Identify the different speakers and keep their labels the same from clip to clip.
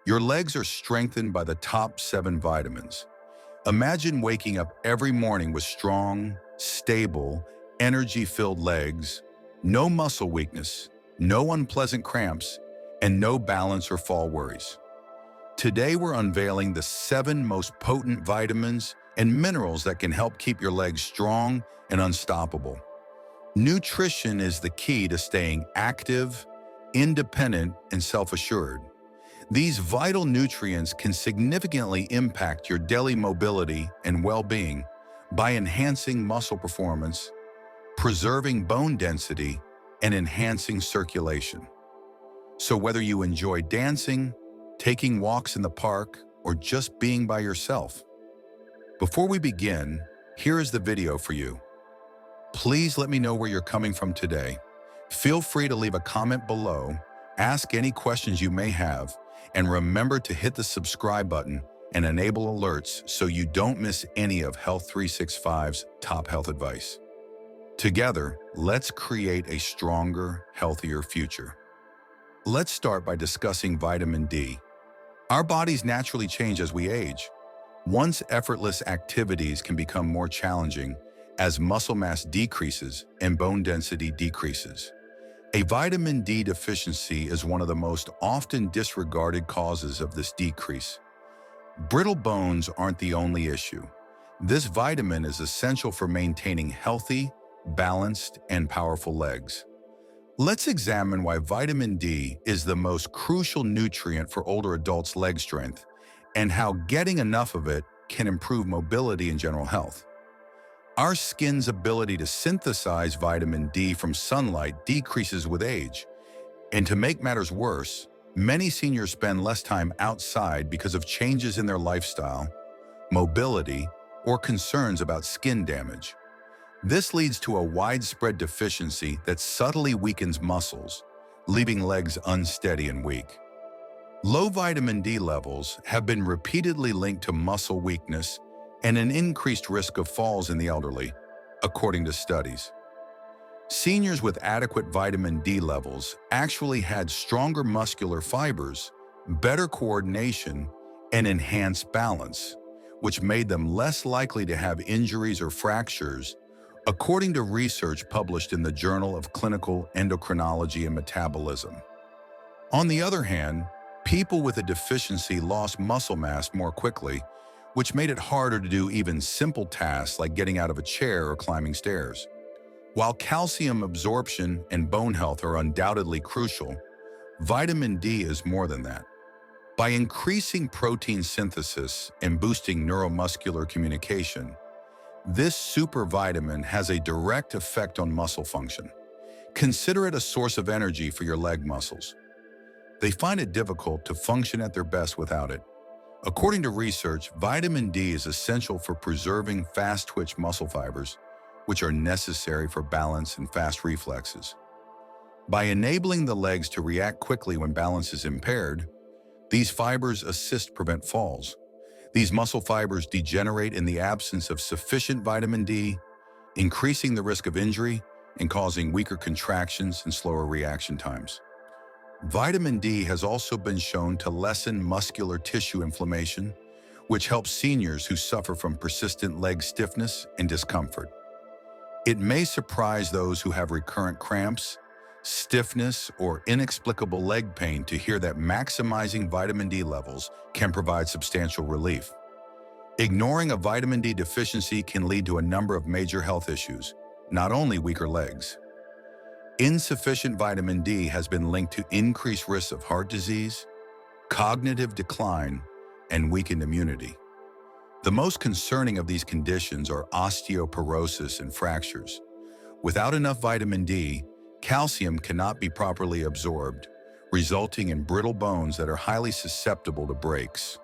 Speaker 1: Your legs are strengthened by the top 7 vitamins. Imagine waking up every morning with strong, stable, energy-filled legs, no muscle weakness, no unpleasant cramps, and no balance or fall worries. Today we're unveiling the 7 most potent vitamins and minerals that can help keep your legs strong and unstoppable. Nutrition is the key to staying active, independent, and self-assured. These vital nutrients can significantly impact your daily mobility and well-being by enhancing muscle performance, preserving bone density, and enhancing circulation. So whether you enjoy dancing, taking walks in the park, or just being by yourself, before we begin, here is the video for you. Please let me know where you're coming from today. Feel free to leave a comment below, ask any questions you may have, and remember to hit the subscribe button and enable alerts so you don't miss any of Health 365's top health advice. Together, let's create a stronger, healthier future. Let's start by discussing vitamin D. Our bodies naturally change as we age. Once effortless activities can become more challenging as muscle mass decreases and bone density decreases. A vitamin D deficiency is one of the most often disregarded causes of this decrease. Brittle bones aren't the only issue. This vitamin is essential for maintaining healthy, balanced, and powerful legs. Let's examine why vitamin D is the most crucial nutrient for older adults' leg strength and how getting enough of it can improve mobility and general health. Our skin's ability to synthesize vitamin D from sunlight decreases with age. And to make matters worse, many seniors spend less time outside because of changes in their lifestyle, mobility, or concerns about skin damage. This leads to a widespread deficiency that subtly weakens muscles, leaving legs unsteady and weak. Low vitamin D levels have been repeatedly linked to muscle weakness and an increased risk of falls in the elderly, according to studies. Seniors with adequate vitamin D levels actually had stronger muscular fibers, better coordination, and enhanced balance, which made them less likely to have injuries or fractures, according to research published in the Journal of Clinical Endocrinology and Metabolism. On the other hand, people with a deficiency lost muscle mass more quickly, which made it harder to do even simple tasks like getting out of a chair or climbing stairs. While calcium absorption and bone health are undoubtedly crucial, vitamin D is more than that. By increasing protein synthesis and boosting neuromuscular communication, this supervitamin has a direct effect on muscle function. Consider it a source of energy for your leg muscles. They find it difficult to function at their best without it. According to research, vitamin D is essential for preserving fast-twitch muscle fibers, which are necessary for balance and fast reflexes. By enabling the legs to react quickly when balance is impaired, these fibers assist prevent falls. These muscle fibers degenerate in the absence of sufficient vitamin D, increasing the risk of injury and causing weaker contractions and slower reaction times. Vitamin D has also been shown to lessen muscular tissue inflammation, which helps seniors who suffer from persistent leg stiffness and discomfort. It may surprise those who have recurrent cramps, stiffness, or inexplicable leg pain to hear that maximizing vitamin D levels can provide substantial relief. Ignoring a vitamin D deficiency can lead to a number of major health issues, not only weaker legs. Insufficient vitamin D has been linked to increased risks of heart disease, cognitive decline, and weakened immunity. The most concerning of these conditions are osteoporosis and fractures. Without enough vitamin D, calcium cannot be properly absorbed, resulting in brittle bones that are highly susceptible to breaks.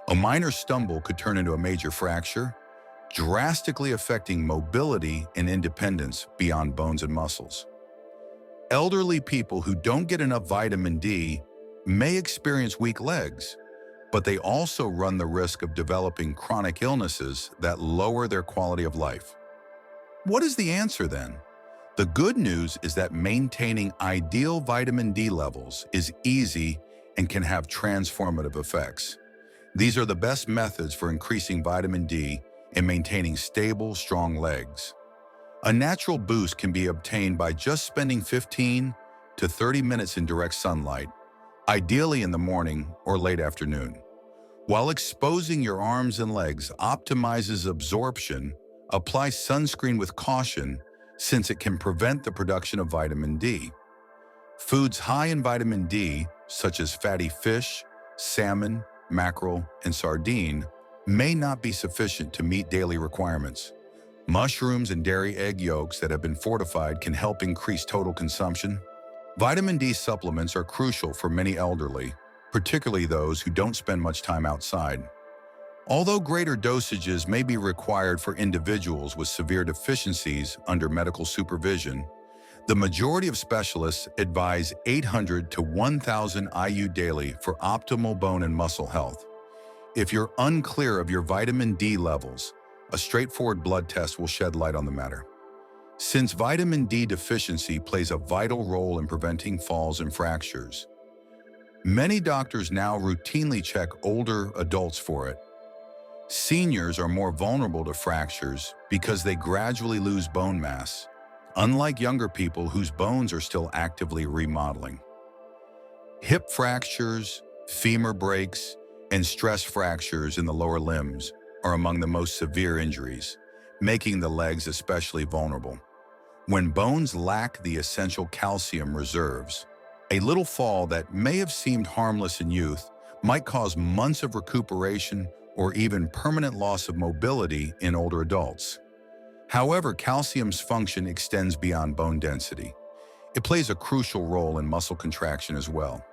Speaker 1: A minor stumble could turn into a major fracture, drastically affecting mobility and independence beyond bones and muscles. Elderly people who don't get enough vitamin D may experience weak legs, but they also run the risk of developing chronic illnesses that lower their quality of life. What is the answer then? The good news is that maintaining ideal vitamin D levels is easy and can have transformative effects. These are the best methods for increasing vitamin D and maintaining stable, strong legs. A natural boost can be obtained by just spending 15 to 30 minutes in direct sunlight, ideally in the morning or late afternoon. While exposing your arms and legs optimizes absorption, apply sunscreen with caution since it can prevent the production of vitamin D. Foods high in vitamin D, such as fatty fish, salmon, mackerel, and sardine, may not be sufficient to meet daily requirements. Mushrooms and dairy egg yolks that have been fortified can help increase total consumption. Vitamin D supplements are crucial for many elderly, particularly those who don't spend much time outside. Although greater dosages may be required for individuals with severe deficiencies under medical supervision, the majority of specialists advise 800 to 1,000 IU daily for optimal bone and muscle health. If you're unclear of your vitamin D levels, a straightforward blood test will shed light on the matter. Since vitamin D deficiency plays a vital role in preventing falls and fractures, many doctors now routinely check older adults for it. Seniors are more vulnerable to fractures because they gradually lose bone mass, unlike younger people whose bones are still actively remodeling. Hip fractures, femur breaks, and stress fractures in the lower limbs are among the most severe injuries, making the legs especially vulnerable. When bones lack the essential calcium reserves, a little fall that may have seemed harmless in youth might cause months of recuperation or even permanent loss of mobility in older adults. However, calcium's function extends beyond bone density. It plays a crucial role in muscle contraction as well.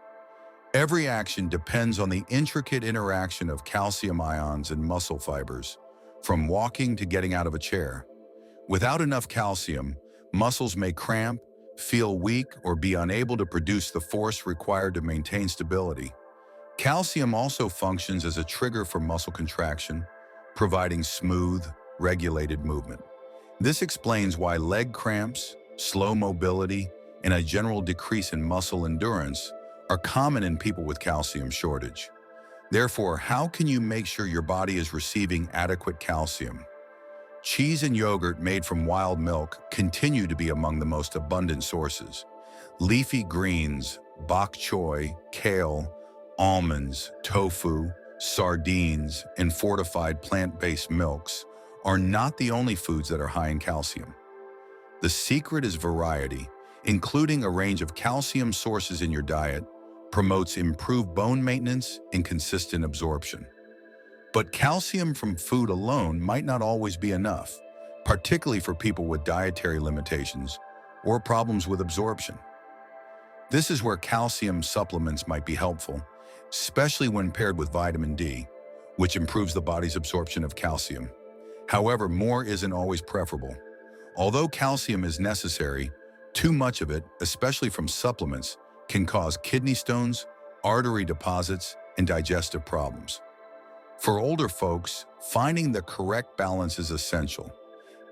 Speaker 1: Every action depends on the intricate interaction of calcium ions and muscle fibers, from walking to getting out of a chair. Without enough calcium, muscles may cramp, feel weak, or be unable to produce the force required to maintain stability. Calcium also functions as a trigger for muscle contraction, providing smooth, regulated movement. This explains why leg cramps, slow mobility, and a general decrease in muscle endurance are common in people with calcium shortage. Therefore, how can you make sure your body is receiving adequate calcium? Cheese and yogurt made from wild milk continue to be among the most abundant sources. Leafy greens, bok choy, kale, almonds, tofu, sardines, and fortified plant-based milks are not the only foods that are high in calcium. The secret is variety. Including a range of calcium sources in your diet promotes improved bone maintenance and consistent absorption. But calcium from food alone might not always be enough, particularly for people with dietary limitations or problems with absorption. This is where calcium supplements might be helpful, especially when paired with vitamin D, which improves the body's absorption of calcium. However, more isn't always preferable. Although calcium is necessary, too much of it, especially from supplements, can cause kidney stones, artery deposits, and digestive problems. For older folks, finding the correct balance is essential.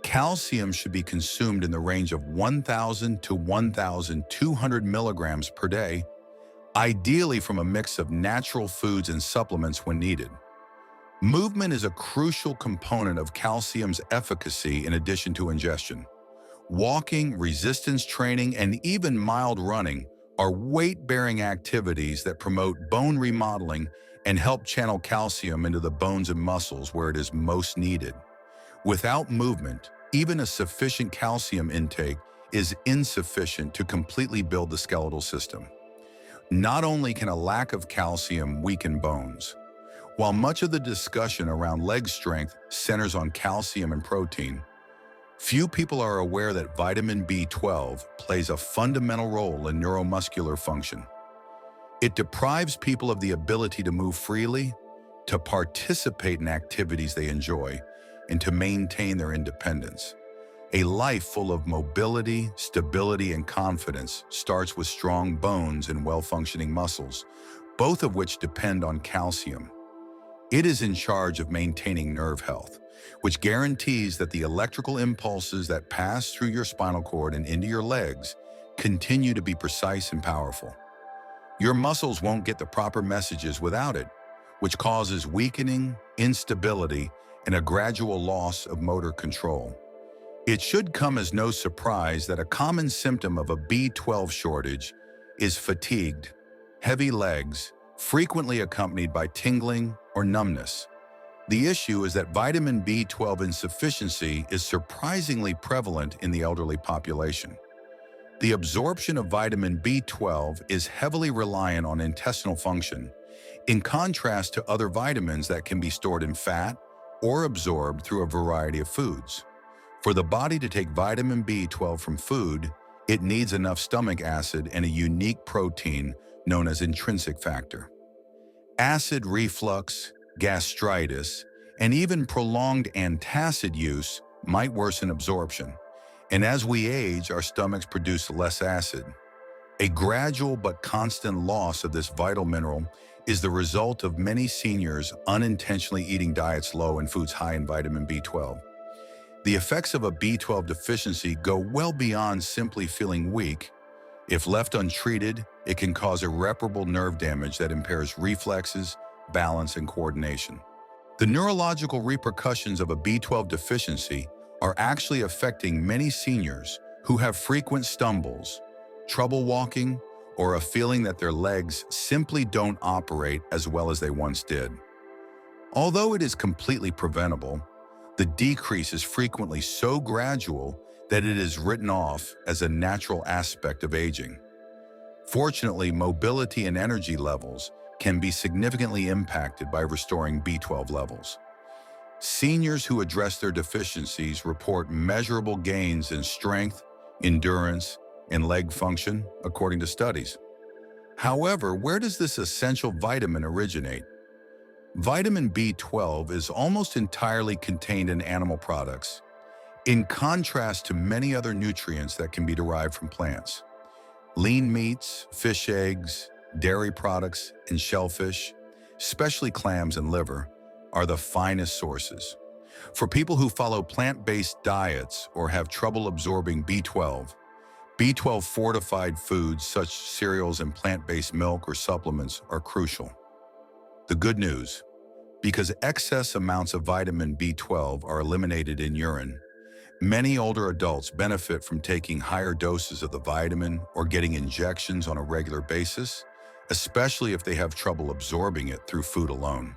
Speaker 1: Calcium should be consumed in the range of 1,000 to 1,200 milligrams per day, ideally from a mix of natural foods and supplements when needed. Movement is a crucial component of calcium's efficacy in addition to ingestion. Walking, resistance training, and even mild running are weight-bearing activities that promote bone remodeling and help channel calcium into the bones and muscles where it is most needed. Without movement, even a sufficient calcium intake is insufficient to completely build the skeletal system. Not only can a lack of calcium weaken bones, while much of the discussion around leg strength centers on calcium and protein, few people are aware that vitamin B12 plays a fundamental role in neuromuscular function. It deprives people of the ability to move freely, to participate in activities they enjoy, and to maintain their independence. A life full of mobility, stability, and confidence starts with strong bones and well-functioning muscles, both of which depend on calcium. It is in charge of maintaining nerve health, which guarantees that the electrical impulses that pass through your spinal cord and into your legs continue to be precise and powerful. Your muscles won't get the proper messages without it, which causes weakening, instability, and a gradual loss of motor control. It should come as no surprise that a common symptom of a B12 shortage is fatigued, heavy legs, frequently accompanied by tingling or numbness. The issue is that vitamin B12 insufficiency is surprisingly prevalent in the elderly population. The absorption of vitamin B12 is heavily reliant on intestinal function, in contrast to other vitamins that can be stored in fat or absorbed through a variety of foods. For the body to take vitamin B12 from food, it needs enough stomach acid and a unique protein known as intrinsic factor. Acid reflux, gastritis, and even prolonged antacid use might worsen absorption. And as we age, our stomachs produce less acid. A gradual but constant loss of this vital mineral is the result of many seniors unintentionally eating diets low in foods high in vitamin B12. The effects of a B12 deficiency go well beyond simply feeling weak. If left untreated, it can cause irreparable nerve damage that impairs reflexes, balance, and coordination. The neurological repercussions of a B12 deficiency are actually affecting many seniors who have frequent stumbles, trouble walking, or a feeling that their legs simply don't operate as well as they once did. Although it is completely preventable, the decrease is frequently so gradual that it is written off as a natural aspect of aging. Fortunately, mobility and energy levels can be significantly impacted by restoring B12 levels. Seniors who address their deficiencies report measurable gains in strength, endurance, and leg function, according to studies. However, where does this essential vitamin originate? Vitamin B12 is almost entirely contained in animal products, in contrast to many other nutrients that can be derived from plants. Lean meats, fish eggs, dairy products, and shellfish, especially clams and liver, are the finest sources. For people who follow plant-based diets or have trouble absorbing B12, B12 fortified foods such as cereals and plant-based milk or supplements are crucial. The good news: because excess amounts of vitamin B12 are eliminated in urine, many older adults benefit from taking higher doses of the vitamin or getting injections on a regular basis, especially if they have trouble absorbing it through food alone.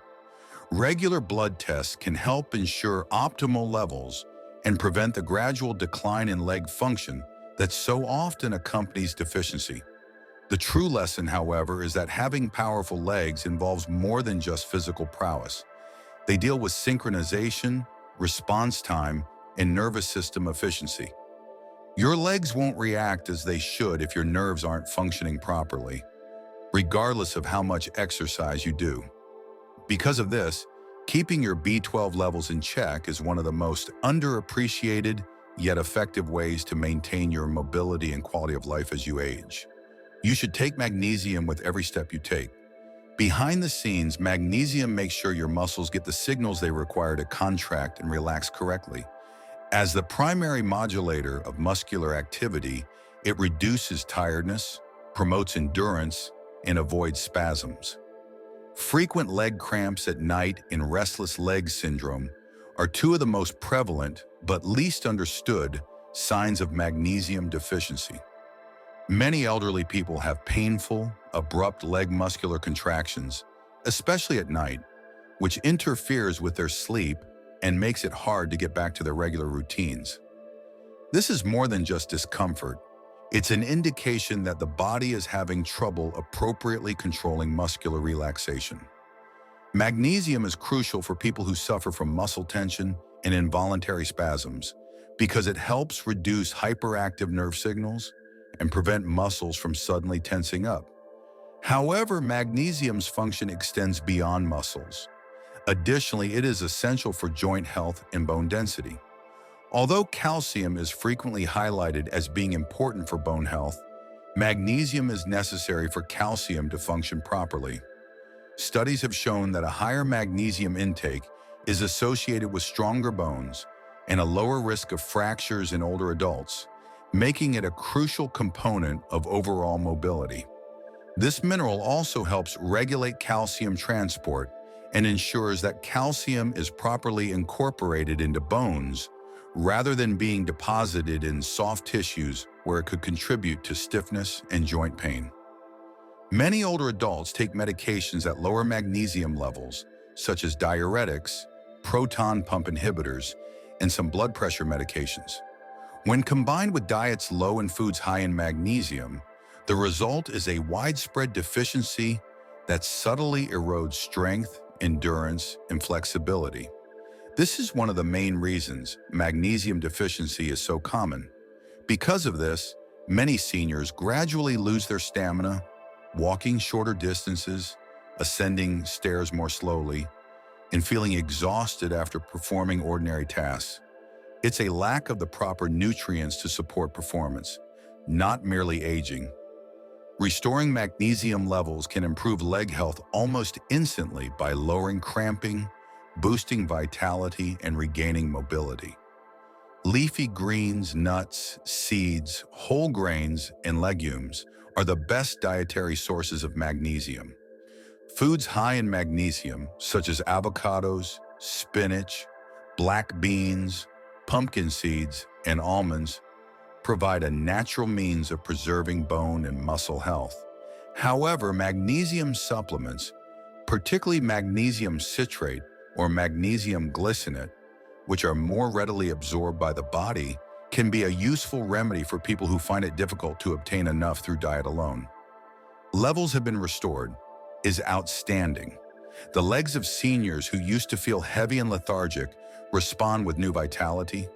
Speaker 1: Regular blood tests can help ensure optimal levels and prevent the gradual decline in leg function that so often accompanies deficiency. The true lesson, however, is that having powerful legs involves more than just physical prowess. They deal with synchronization, response time, and nervous system efficiency. Your legs won't react as they should if your nerves aren't functioning properly, regardless of how much exercise you do. Because of this, keeping your B12 levels in check is one of the most underappreciated yet effective ways to maintain your mobility and quality of life as you age. You should take magnesium with every step you take. Behind the scenes, magnesium makes sure your muscles get the signals they require to contract and relax correctly. As the primary modulator of muscular activity, it reduces tiredness, promotes endurance, and avoids spasms. Frequent leg cramps at night and restless leg syndrome are two of the most prevalent but least understood signs of magnesium deficiency. Many elderly people have painful, abrupt leg muscular contractions, especially at night, which interferes with their sleep and makes it hard to get back to their regular routines. This is more than just discomfort. It's an indication that the body is having trouble appropriately controlling muscular relaxation. Magnesium is crucial for people who suffer from muscle tension and involuntary spasms because it helps reduce hyperactive nerve signals and prevent muscles from suddenly tensing up. However, magnesium's function extends beyond muscles. Additionally, it is essential for joint health and bone density. Although calcium is frequently highlighted as being important for bone health, magnesium is necessary for calcium to function properly. Studies have shown that a higher magnesium intake is associated with stronger bones and a lower risk of fractures in older adults, making it a crucial component of overall mobility. This mineral also helps regulate calcium transport and ensures that calcium is properly incorporated into bones rather than being deposited in soft tissues where it could contribute to stiffness and joint pain. Many older adults take medications that lower magnesium levels, such as diuretics, proton pump inhibitors, and some blood pressure medications. When combined with diets low in foods high in magnesium, the result is a widespread deficiency that subtly erodes strength, endurance, and flexibility. This is one of the main reasons magnesium deficiency is so common. Because of this, many seniors gradually lose their stamina, walking shorter distances, ascending stairs more slowly, and feeling exhausted after performing ordinary tasks. It's a lack of the proper nutrients to support performance, not merely aging. Restoring magnesium levels can improve leg health almost instantly by lowering cramping, boosting vitality, and regaining mobility. Leafy greens, nuts, seeds, whole grains, and legumes are the best dietary sources of magnesium. Foods high in magnesium, such as avocados, spinach, black beans, pumpkin seeds, and almonds, provide a natural means of preserving bone and muscle health. However, magnesium supplements, particularly magnesium citrate or magnesium glycinate, which are more readily absorbed by the body, can be a useful remedy for people who find it difficult to obtain enough through diet alone. Levels have been restored is outstanding. The legs of seniors who used to feel heavy and lethargic respond with new vitality.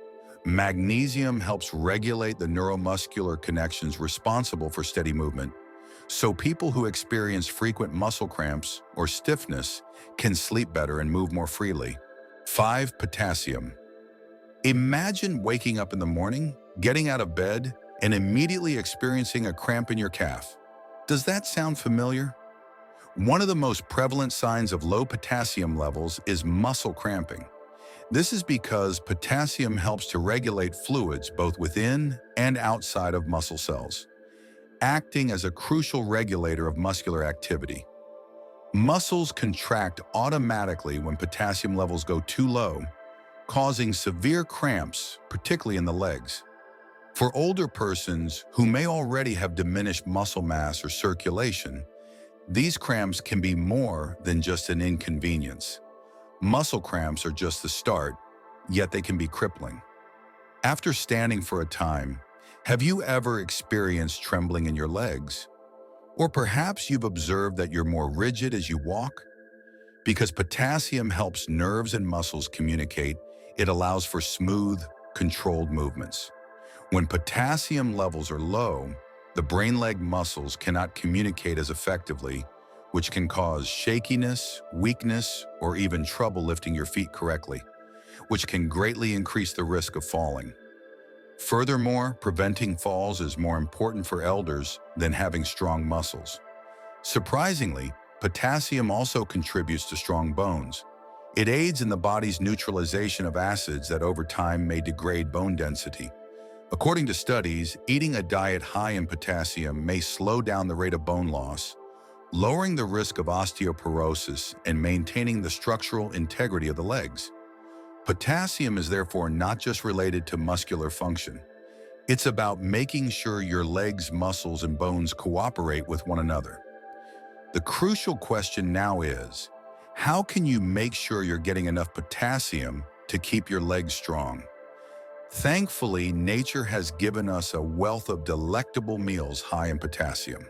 Speaker 1: Magnesium helps regulate the neuromuscular connections responsible for steady movement, so people who experience frequent muscle cramps or stiffness can sleep better and move more freely. 5. Potassium. Imagine waking up in the morning, getting out of bed, and immediately experiencing a cramp in your calf. Does that sound familiar? One of the most prevalent signs of low potassium levels is muscle cramping. This is because potassium helps to regulate fluids both within and outside of muscle cells, acting as a crucial regulator of muscular activity. Muscles contract automatically when potassium levels go too low, causing severe cramps, particularly in the legs. For older persons who may already have diminished muscle mass or circulation, these cramps can be more than just an inconvenience. Muscle cramps are just the start, yet they can be crippling. After standing for a time, have you ever experienced trembling in your legs? Or perhaps you've observed that you're more rigid as you walk? Because potassium helps nerves and muscles communicate, it allows for smooth, controlled movements. When potassium levels are low, the brain-leg muscles cannot communicate as effectively, which can cause shakiness, weakness, or even trouble lifting your feet correctly, which can greatly increase the risk of falling. Furthermore, preventing falls is more important for elders than having strong muscles. Surprisingly, potassium also contributes to strong bones. It aids in the body's neutralization of acids that over time may degrade bone density. According to studies, eating a diet high in potassium may slow down the rate of bone loss, lowering the risk of osteoporosis and maintaining the structural integrity of the legs. Potassium is therefore not just related to muscular function. It's about making sure your legs, muscles, and bones cooperate with one another. The crucial question now is, how can you make sure you're getting enough potassium to keep your legs strong? Thankfully, nature has given us a wealth of delectable meals high in potassium.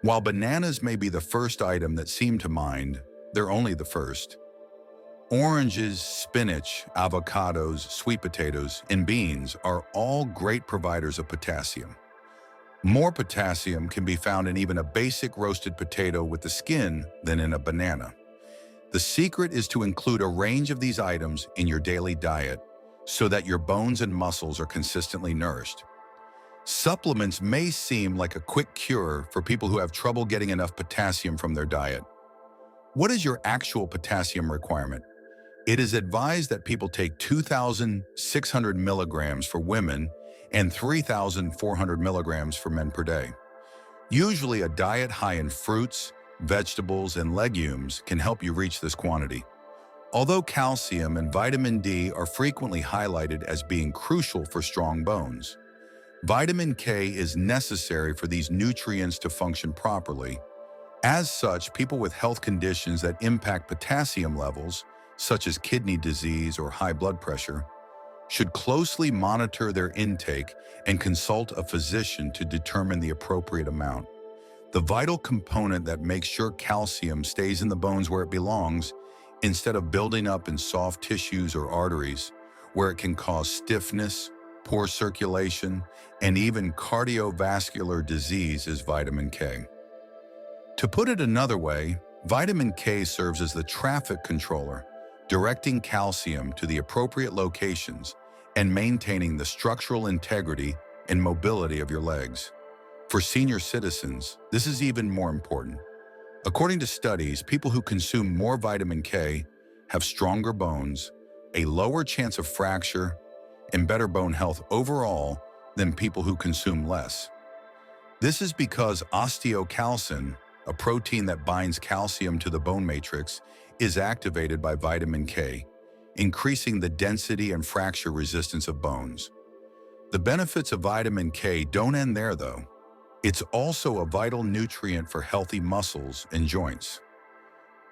Speaker 1: While bananas may be the first item that seem to mind, they're only the first. Oranges, spinach, avocados, sweet potatoes, and beans are all great providers of potassium. More potassium can be found in even a basic roasted potato with the skin than in a banana. The secret is to include a range of these items in your daily diet so that your bones and muscles are consistently nourished. Supplements may seem like a quick cure for people who have trouble getting enough potassium from their diet. What is your actual potassium requirement? It is advised that people take 2,600 milligrams for women and 3,400 milligrams for men per day. Usually, a diet high in fruits, vegetables, and legumes can help you reach this quantity. Although calcium and vitamin D are frequently highlighted as being crucial for strong bones, vitamin K is necessary for these nutrients to function properly. As such, people with health conditions that impact potassium levels, such as kidney disease or high blood pressure, should closely monitor their intake and consult a physician to determine the appropriate amount. The vital component that makes sure calcium stays in the bones where it belongs, instead of building up in soft tissues or arteries, where it can cause stiffness, poor circulation, and even cardiovascular disease, is vitamin K. To put it another way, vitamin K serves as the traffic controller, directing calcium to the appropriate locations and maintaining the structural integrity and mobility of your legs. For senior citizens, this is even more important. According to studies, people who consume more vitamin K have stronger bones, a lower chance of fracture, and better bone health overall than people who consume less. This is because osteocalcin, a protein that binds calcium to the bone matrix, is activated by vitamin K, increasing the density and fracture resistance of bones. The benefits of vitamin K don't end there, though. It's also a vital nutrient for healthy muscles and joints.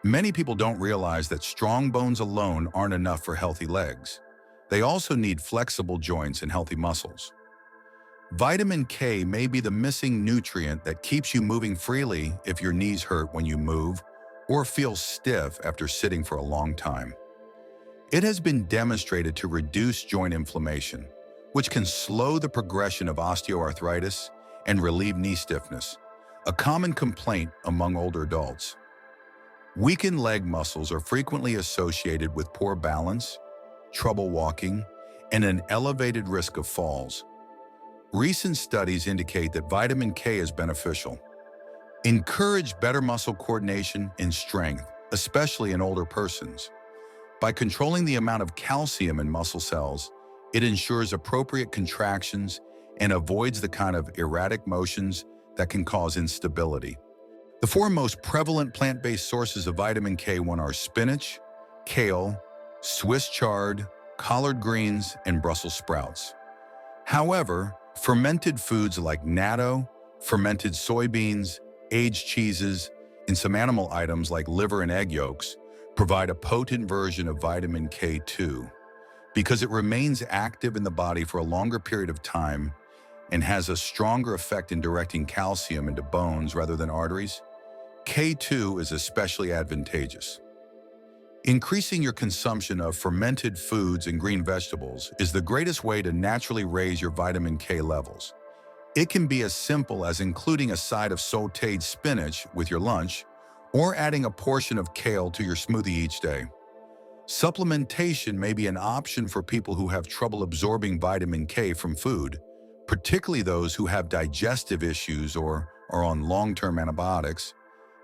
Speaker 1: Many people don't realize that strong bones alone aren't enough for healthy legs. They also need flexible joints and healthy muscles. Vitamin K may be the missing nutrient that keeps you moving freely if your knees hurt when you move or feel stiff after sitting for a long time. It has been demonstrated to reduce joint inflammation, which can slow the progression of osteoarthritis and relieve knee stiffness, a common complaint among older adults. Weakened leg muscles are frequently associated with poor balance, trouble walking, and an elevated risk of falls. Recent studies indicate that vitamin K is beneficial. Encourage better muscle coordination and strength, especially in older persons. By controlling the amount of calcium in muscle cells, it ensures appropriate contractions and avoids the kind of erratic motions that can cause instability. The four most prevalent plant-based sources of vitamin K1 are spinach, kale, Swiss chard, collard greens, and Brussels sprouts. However, fermented foods like natto, fermented soybeans, aged cheeses, and some animal items like liver and egg yolks provide a potent version of vitamin K2 because it remains active in the body for a longer period of time and has a stronger effect in directing calcium into bones rather than arteries. K2 is especially advantageous. Increasing your consumption of fermented foods and green vegetables is the greatest way to naturally raise your vitamin K levels. It can be as simple as including a side of sautéed spinach with your lunch or adding a portion of kale to your smoothie each day. Supplementation may be an option for people who have trouble absorbing vitamin K from food, particularly those who have digestive issues or are on long-term antibiotics,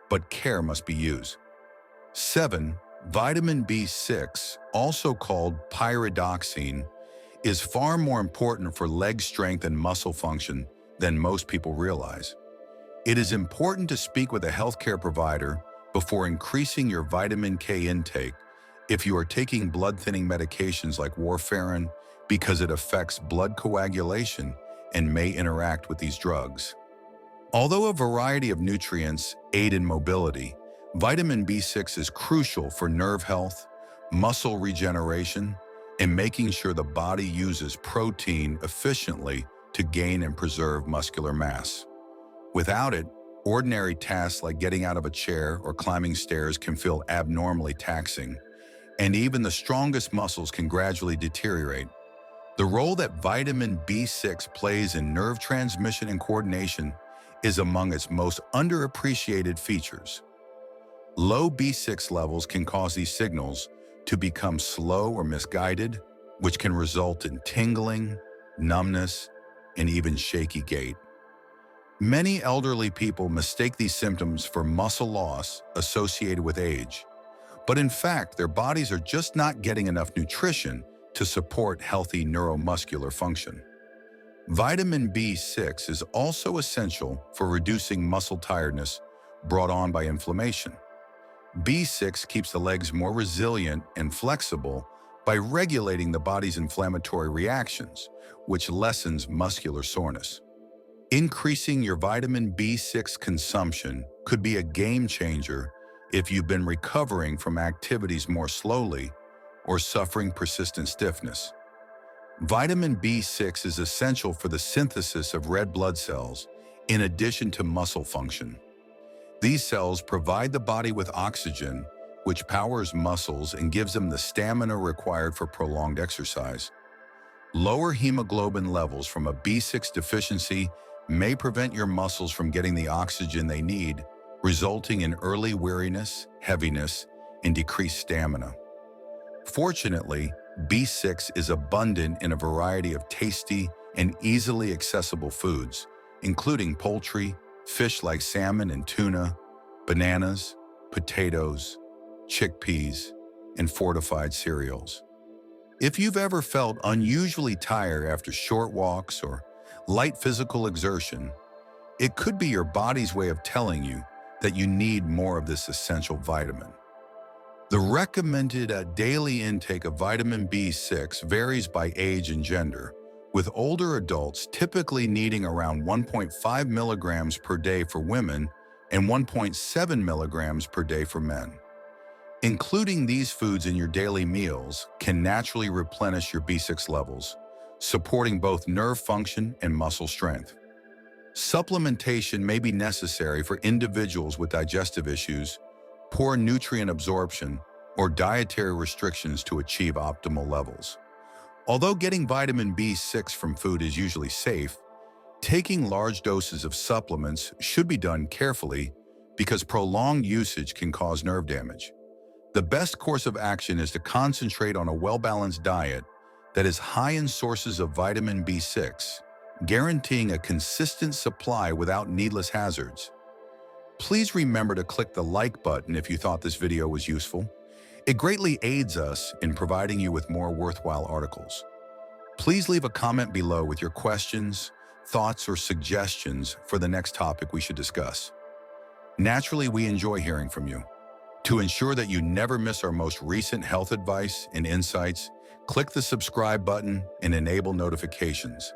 Speaker 1: but care must be used. 7. Vitamin B6, also called pyridoxine, is far more important for leg strength and muscle function than most people realize. It is important to speak with a healthcare provider before increasing your vitamin K intake if you are taking blood-thinning medications like warfarin because it affects blood coagulation and may interact with these drugs. Although a variety of nutrients aid in mobility, vitamin B6 is crucial for nerve health, muscle regeneration, and making sure the body uses protein efficiently to gain and preserve muscular mass. Without it, ordinary tasks like getting out of a chair or climbing stairs can feel abnormally taxing, and even the strongest muscles can gradually deteriorate. The role that vitamin B6 plays in nerve transmission and coordination is among its most underappreciated features. Low B6 levels can cause these signals to become slow or misguided, which can result in tingling, numbness, and even shaky gait. Many elderly people mistake these symptoms for muscle loss associated with age, but in fact, their bodies are just not getting enough nutrition to support healthy neuromuscular function. Vitamin B6 is also essential for reducing muscle tiredness brought on by inflammation. B6 keeps the legs more resilient and flexible by regulating the body's inflammatory reactions, which lessens muscular soreness. Increasing your vitamin B6 consumption could be a game changer if you've been recovering from activities more slowly or suffering persistent stiffness. Vitamin B6 is essential for the synthesis of red blood cells in addition to muscle function. These cells provide the body with oxygen, which powers muscles and gives them the stamina required for prolonged exercise. Lower hemoglobin levels from a B6 deficiency may prevent your muscles from getting the oxygen they need, resulting in early weariness, heaviness, and decreased stamina. Fortunately, B6 is abundant in a variety of tasty and easily accessible foods, including poultry, fish like salmon and tuna, bananas, potatoes, chickpeas, and fortified cereals. If you've ever felt unusually tired after short walks or light physical exertion, it could be your body's way of telling you that you need more of this essential vitamin. The recommended daily intake of vitamin B6 varies by age and gender, with older adults typically needing around 1.5 milligrams per day for women and 1.7 milligrams per day for men. Including these foods in your daily meals can naturally replenish your B6 levels, supporting both nerve function and muscle strength. Supplementation may be necessary for individuals with digestive issues, poor nutrient absorption, or dietary restrictions to achieve optimal levels. Although getting vitamin B6 from food is usually safe, taking large doses of supplements should be done carefully because prolonged usage can cause nerve damage. The best course of action is to concentrate on a well-balanced diet that is high in sources of vitamin B6, guaranteeing a consistent supply without needless hazards. Please remember to click the like button if you thought this video was useful. It greatly aids us in providing you with more worthwhile articles. Please leave a comment below with your questions, thoughts, or suggestions for the next topic we should discuss. Naturally, we enjoy hearing from you. To ensure that you never miss our most recent health advice and insights, click the subscribe button and enable notifications.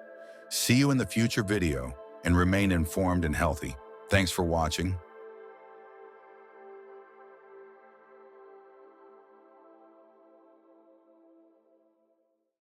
Speaker 1: See you in the future video and remain informed and healthy. Thanks for watching.